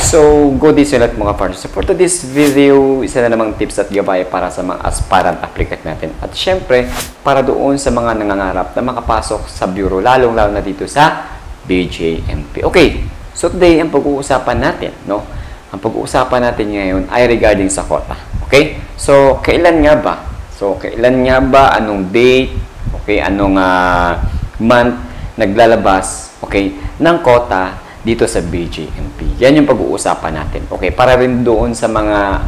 So, good day sa lahat mga partners. So, for today's video, isa na namang tips at gabay para sa mga aspirant applicant natin. At syempre, para doon sa mga nangangarap na makapasok sa bureau, lalong-lalo na dito sa BJMP. Okay, so today, ang pag-uusapan natin, no? Ang pag-uusapan natin ngayon ay regarding sa quota. Okay? So, kailan nga ba? Anong date? Okay, anong month naglalabas, okay, ng quota dito sa BJMP. Yan yung pag-uusapan natin. Okay, para rin doon sa mga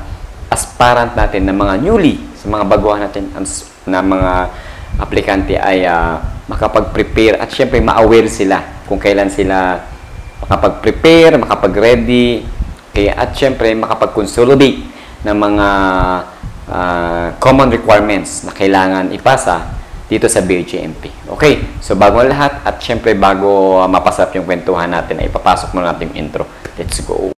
aspirant natin na mga newly, sa mga baguhan natin na mga aplikante ay makapag-prepare at syempre ma-aware sila kung kailan sila makapag-prepare, makapag-ready, okay, at syempre makapag-consolidate ng mga common requirements na kailangan ipasa dito sa BJMP. Okay, so bago lahat at syempre bago mapasap yung kwentuhan natin ay ipapasok muna natin yung intro. Let's go!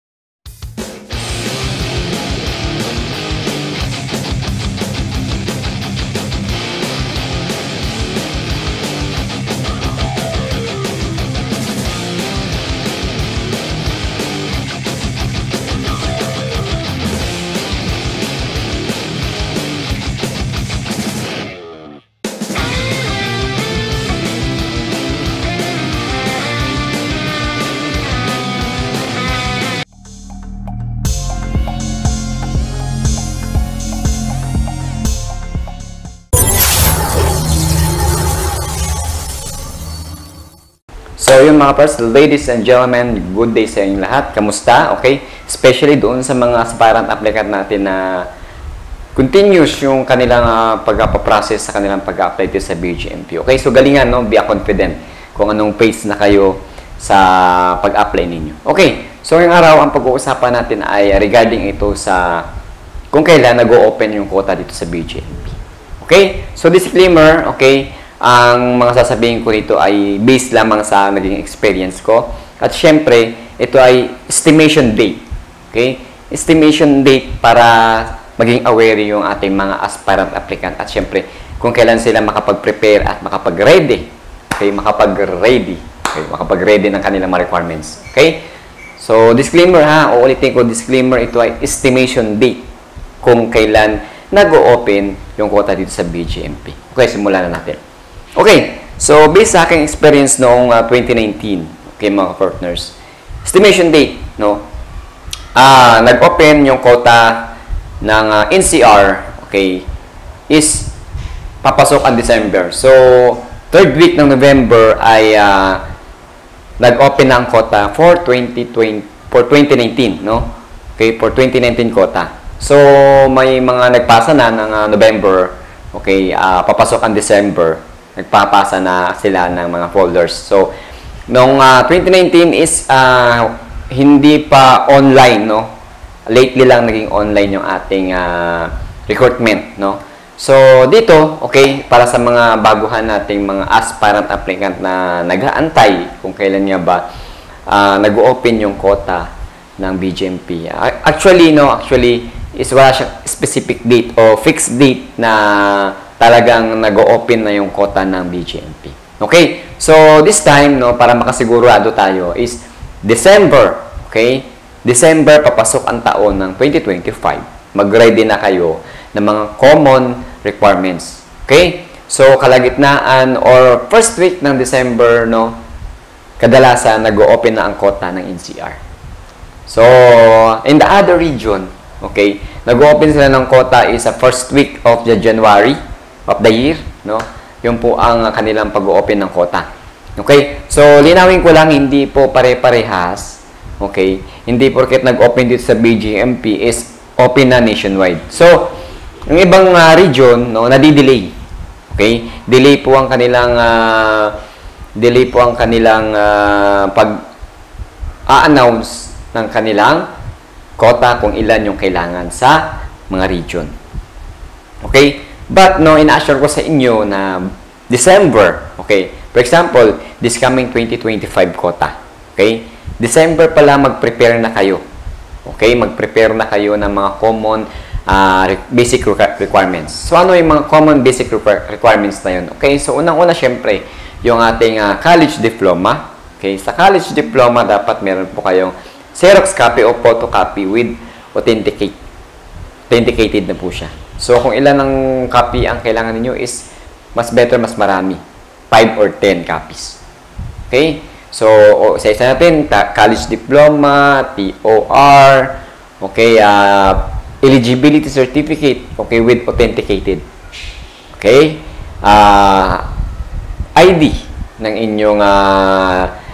So, yung mga pars, ladies and gentlemen, good day sa inyong lahat. Kamusta? Okay? Especially doon sa mga aspirant applicant natin na continuous yung kanilang pag-process sa kanilang pag-apply dito sa BJMP. Okay? So, galingan, no? Be confident kung anong phase na kayo sa pag-apply ninyo. Okay? So, ngayong araw, ang pag-uusapan natin ay regarding ito sa kung kailan nag-o-open yung quota dito sa BJMP. Okay? So, disclaimer, okay? Ang mga sasabihin ko nito ay based lamang sa naging experience ko. At syempre, ito ay estimation date. Okay? Estimation date para maging aware yung ating mga aspirant applicant. At syempre, kung kailan sila makapag-prepare at makapag-ready. Okay? Makapag-ready ng kanilang mga requirements. Okay? So, disclaimer ha. Uulitin ko, disclaimer, ito ay estimation date. Kung kailan nag-o-open yung quota dito sa BJMP. Okay, simulan na natin. Okay, so based sa aking experience noong 2019, okay mga partners, estimation date, no? Nag-open yung quota ng NCR, okay, is papasok ang December. So, third week ng November ay nag-open na ang quota for 2019, no? Okay, for 2019 quota. So, may mga nagpasa na ng November, okay, papasok ang December. Nagpapasa na sila ng mga folders. So, noong 2019 is hindi pa online, no? Lately lang naging online yung ating recruitment, no? So, dito, okay, para sa mga baguhan nating mga aspirant applicant na nag-aantay kung kailan nga ba nag-open yung quota ng BJMP. Actually, is wala siyang specific date o fixed date na talagang nag-o-open na yung quota ng BJMP. Okay? So, this time, no, para makasigurado tayo is December. Okay? December, papasok ang taon ng 2025. Mag-ready na kayo ng mga common requirements. Okay? So, kalagitnaan or first week ng December, no, kadalasan nag-o-open na ang quota ng NCR. So, in the other region, okay, nag-o-open sila ng quota is sa first week of the January of the year, no? Yun po ang kanilang pag-o-open ng quota. Okay? So, linawin ko lang, hindi po pare-parehas. Okay? Hindi porket nag-open dito sa BJMP is open na nationwide. So, yung ibang region, no, nadi-delay. Okay? Delay po ang kanilang pag-a-announce ng kanilang quota kung ilan yung kailangan sa mga region. Okay? But, no, ina-assure ko sa inyo na December, okay, for example, this coming 2025 quota, okay, December pala mag-prepare na kayo, okay, mag-prepare na kayo ng mga common basic requirements. So, ano yung mga common basic requirements na yun? Okay, so unang-una, syempre, yung ating college diploma, okay, sa college diploma, dapat meron po kayong Xerox copy o photocopy with authenticated na po siya. So, kung ilan ang copy ang kailangan ninyo is mas better, mas marami. 5 or 10 copies. Okay? So, isa-isa natin, college diploma, TOR, okay, eligibility certificate, okay, with authenticated. Okay? ID ng inyong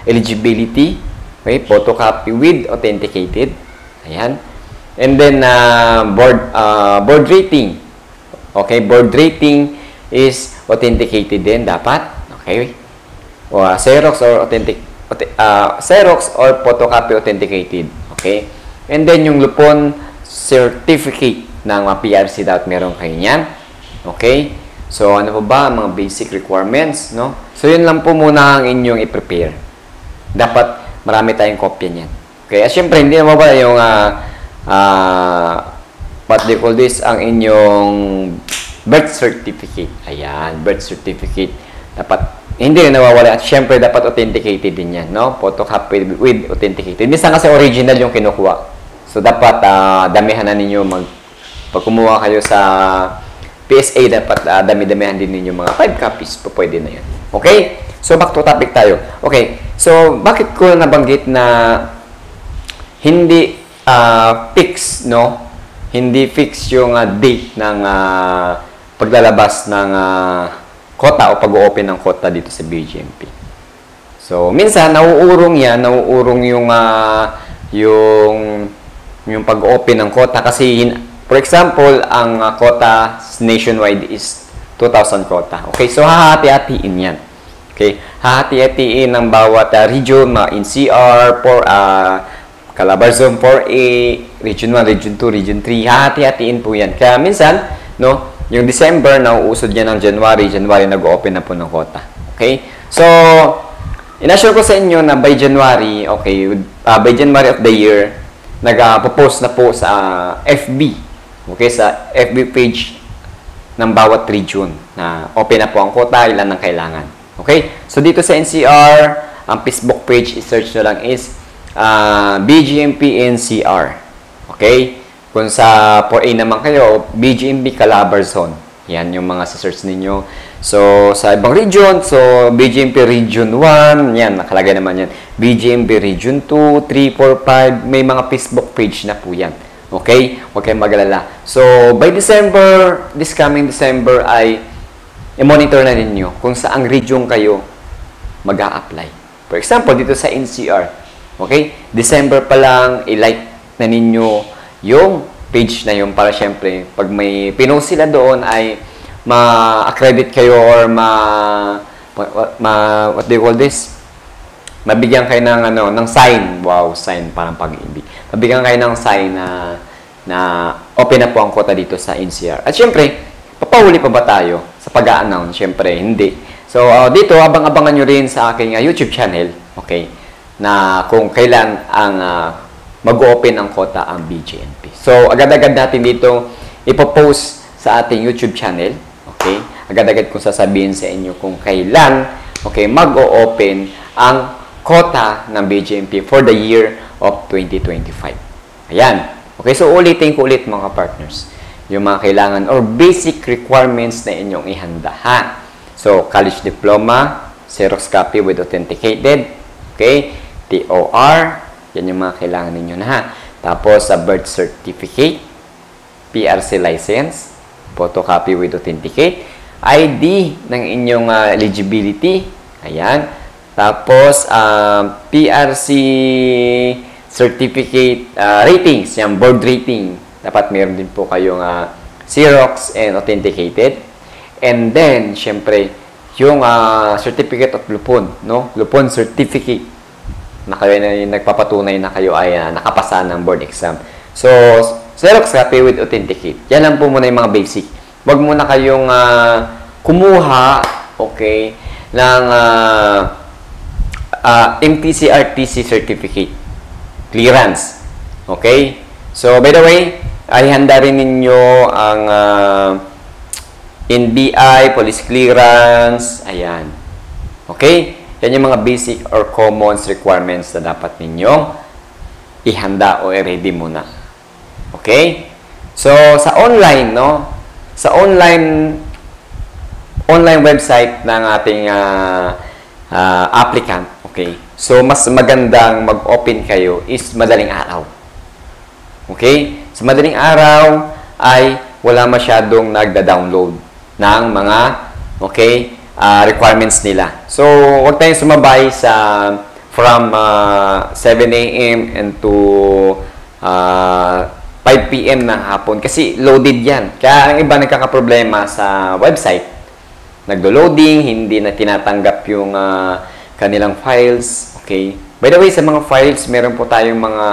eligibility, okay, photocopy with authenticated. Ayan. And then, board rating. Okay, board rating is authenticated din dapat. Okay. O, Xerox or Xerox or photocopy authenticated. Okay. And then, yung Lupon certificate ng PRC dapat meron kayo niyan. Okay. So, ano po ba ang mga basic requirements, no? So, yun lang po muna ang inyong i-prepare. Dapat marami tayong kopya niyan. Okay. At syempre, hindi na mawala yung what they call this, ang inyong birth certificate. Ayan, birth certificate. Dapat, hindi rin nawawala. At syempre, dapat authenticated din yan, no? Photocopy with authenticated. Minsan kasi original yung kinukuha. So, dapat damihan na ninyo pag kumuha kayo sa PSA, dapat dami-damihan din ninyo mga 5 copies. Pwede na yan. Okay? So, back to topic tayo. Okay. So, bakit ko nabanggit na hindi fix, no? Hindi fix yung date ng paglalabas ng quota o pag-open ng quota dito sa BGMP. So, minsan nauurong yan, nauurong yung pag-open ng quota kasi for example, ang quota nationwide is 2,000 quota. Okay, so hahati-hatiin yan. Okay, hahati-hatiin ng bawat region, NCR, Calabarzon 4A, Region 1, Region 2, Region 3, hahati-hatiin po yan. Kaya minsan, no, yung December, nauusod yan ng January nag-open na po ng quota. Okay? So, inassure ko sa inyo na by January, okay, by January of the year, nag-post na po sa FB, okay, sa FB page ng bawat region na open na po ang quota, ilan ang kailangan. Okay? So, dito sa NCR, ang Facebook page, i-search nyo lang is BGMP NCR. Okay? Kung sa 4A naman kayo, BGMP Calabarzon. Yan yung mga search ninyo. So, sa ibang region, so BGMP Region 1, yan, nakalagay naman yan. BGMP Region 2, 3, 4, 5, may mga Facebook page na po yan. Okay? Huwag kayong mag-alala. So, by December, this coming December ay i-monitor na ninyo kung saang region kayo mag-a-apply. For example, dito sa NCR, okay? December pa lang, i-like na ninyo yung page na yun para syempre, pag may pinost sila doon ay ma-accredit kayo or what do you call this? Mabigyan kayo ng, ng sign. Wow, sign, parang pag-ibig. Mabigyan kayo ng sign na open na po ang quota dito sa NCR. At syempre, papahuli pa ba tayo sa pag-a-announce? Syempre, hindi. So, dito, abang-abangan nyo rin sa aking YouTube channel. Okay? Na kung kailan ang mag-open ang quota ang BGMP. So, agad-agad natin dito ipopost sa ating YouTube channel. Okay? Agad-agad kong sasabihin sa inyo kung kailan, okay, mag-open ang quota ng BGMP for the year of 2025. Ayan. Okay, so ulitin ko ulit mga partners. Yung mga kailangan or basic requirements na inyong ihanda. Ha? So, college diploma, Xerox copy with authenticated, okay? TOR, yan yung mga kailangan ninyo na ha. Tapos, sa birth certificate, PRC license, photocopy with authenticate, ID ng inyong eligibility, ayan. Tapos, PRC certificate ratings, yung board rating, dapat meron din po kayong Xerox and authenticated. And then, syempre, yung certificate of Lupon, no? Lupon certificate na kayo na nagpapatunay na kayo ay nakapasa ng board exam. So, Xerox copy with authenticate. Yan lang po muna yung mga basic. Huwag muna kayong kumuha, okay, ng MTC-RTC certificate. Clearance. Okay? So, by the way, ay handa rin ninyo ang NBI, police clearance, ayan. Okay? Yan yung mga basic or common requirements na dapat ninyong ihanda o i-ready muna. Okay? So, sa online, no? Sa online website ng ating applicant, okay? So, mas magandang mag-open kayo is madaling araw. Okay? Sa madaling araw ay wala masyadong nagda-download ng mga, okay, requirements nila. So, huwag tayong sumabay sa from 7 a.m. and to 5 p.m. ng hapon kasi loaded yan. Kaya ang iba nagkakaproblema sa website. Nagdo-loading, hindi na tinatanggap yung kanilang files. Okay? By the way, sa mga files, meron po tayong mga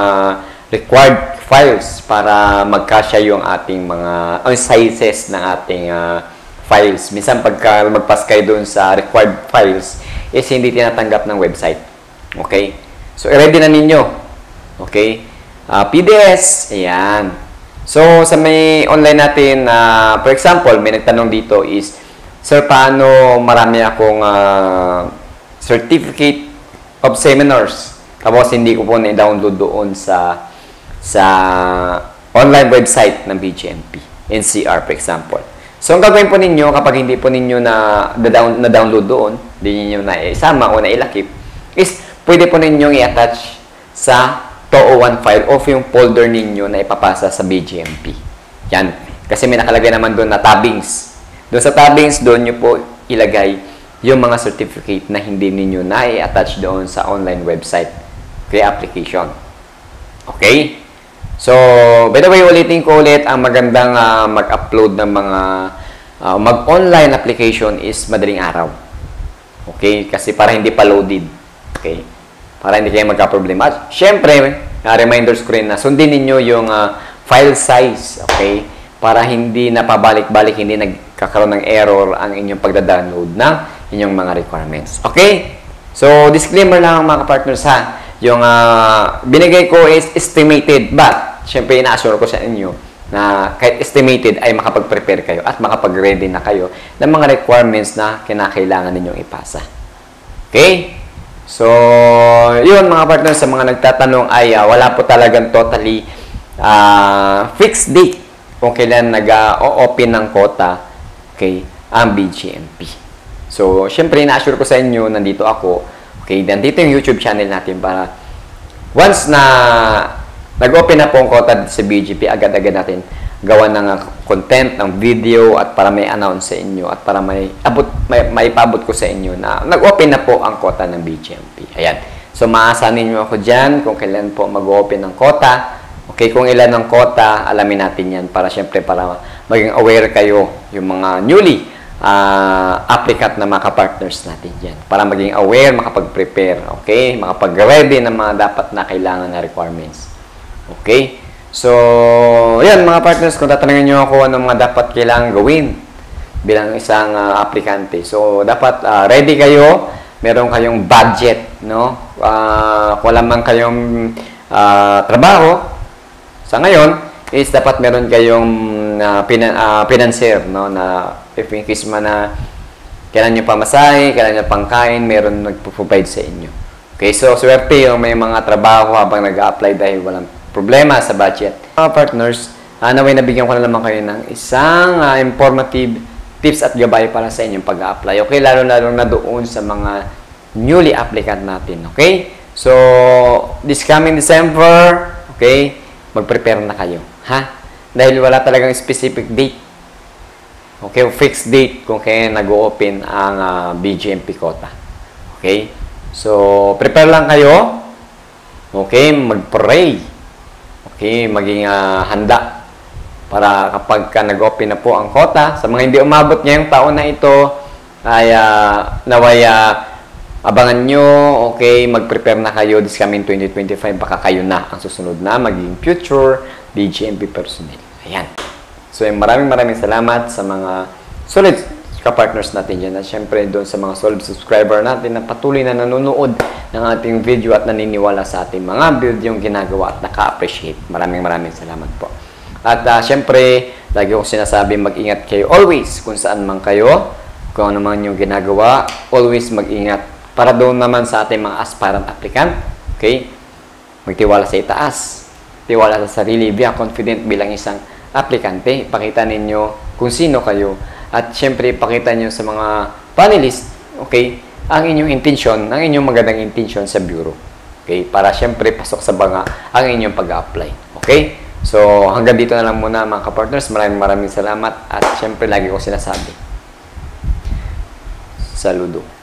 required files para magkasya yung ating mga sizes ng ating files. Minsan pagka magpas kayo doon sa required files, is hindi tinatanggap ng website. Okay? So, i-ready na ninyo. Okay? PDS, ayan. So, sa may online natin, for example, may nagtanong dito is, Sir, paano marami akong certificate of seminars? Tapos, hindi ko po na-download doon sa online website ng BGMP, NCR, for example. So, ang gagawin po ninyo, kapag hindi po ninyo na-download doon, hindi ninyo na-isama o na-ilakip, is, pwede po ninyong i-attach sa TO1 file o yung folder ninyo na ipapasa sa BGMP. Yan. Kasi may nakalagay naman doon na tabbings. Doon sa tabbings, doon nyo po ilagay yung mga certificate na hindi ninyo na i-attach doon sa online website. Okay, application. Okay? So, by the way, ulitin ko ulit, ang magandang mag-upload ng mga mag-online application is madaling araw. Okay? Kasi para hindi pa loaded. Okay? Para hindi kayo magka-problema. At syempre, reminders ko rin na sundin ninyo yung file size, okay? Para hindi na pabalik-balik, hindi nagkakaroon ng error ang inyong pagda-download ng inyong mga requirements. Okay? So, disclaimer lang mga partners ha. Yung binigay ko is estimated, but syempre ina-assure ko sa inyo na kahit estimated ay makapag-prepare kayo at makapag-ready na kayo ng mga requirements na kinakailangan ninyong ipasa. Okay? So, yun mga partners, sa mga nagtatanong ay wala po talagang totally fixed date kung kailan nag-o-open ng quota, okay, ang BGMP. So, syempre, na-assure ko sa inyo, nandito ako, okay, nandito yung YouTube channel natin para once na nag-open na po ang quota sa BGP, agad-agad natin gawa ng content, ng video, at para may announce sa inyo, at para may paabot ko sa inyo na nag-open na po ang quota ng BGMP. Ayan. So, maasahan ninyo ako dyan kung kailan po mag-open ng quota. Okay, kung ilan ng quota, alamin natin yan para syempre para maging aware kayo yung mga newly applicant na mga partners natin dyan. Para maging aware, makapag-prepare, okay? Makapag-ready ng mga dapat na kailangan na requirements. Okay? So, yan mga partners, kung tatanungin nyo ako ano mga dapat kailangan gawin bilang isang aplikante. So, dapat ready kayo, meron kayong budget, no? Kung wala man kayong trabaho, sa ngayon, is dapat meron kayong financier, no? Na if in case man na kailan nyo pamasahe, kailan nyo pangkain, meron nagpo-provide sa inyo. Okay, so swerte yung may mga trabaho habang nag-a-apply dahil walang problema sa budget. Mga partners, naway nabigyan ko na naman kayo ng isang informative tips at gabay para sa inyong pag-a-apply. Okay, lalo-lalo na doon sa mga newly applicant natin. Okay? So, this coming December, okay, mag-prepare na kayo. Ha? Dahil wala talagang specific date. Okay, fixed date kung kaya nag-open ang BGMP quota. Okay? So, prepare lang kayo. Okay, mag-pray. Okay, maging handa para kapag nag-open na po ang quota, sa mga hindi umabot ngayong taon na ito, ay naway abangan nyo, okay, mag-prepare na kayo this coming 2025, baka kayo na ang susunod na maging future BGMP personnel. Ayan. So, maraming salamat sa mga solid ka-partners natin dyan. At syempre, doon sa mga solid subscriber natin na patuloy na nanonood ng ating video at naniniwala sa ating mga video yung ginagawa at naka-appreciate. Maraming salamat po. At syempre, lagi kong sinasabi, mag-ingat kayo always kung saan man kayo, kung ano man yung ginagawa, always mag-ingat. Para doon naman sa ating mga aspirant applicant, okay? magtiwala sa itaas, tiwala sa sarili, be confident bilang isang aplikante. Pakita ninyo kung sino kayo at syempre pakita nyo sa mga panelists, okay, ang inyong intensyon, ang inyong magandang intensyon sa bureau. Okay, para syempre pasok sa banga ang inyong pag-apply. Okay? So, hanggang dito na lang muna mga kapartners. Maraming salamat at syempre lagi ko sinasabi. Saludo.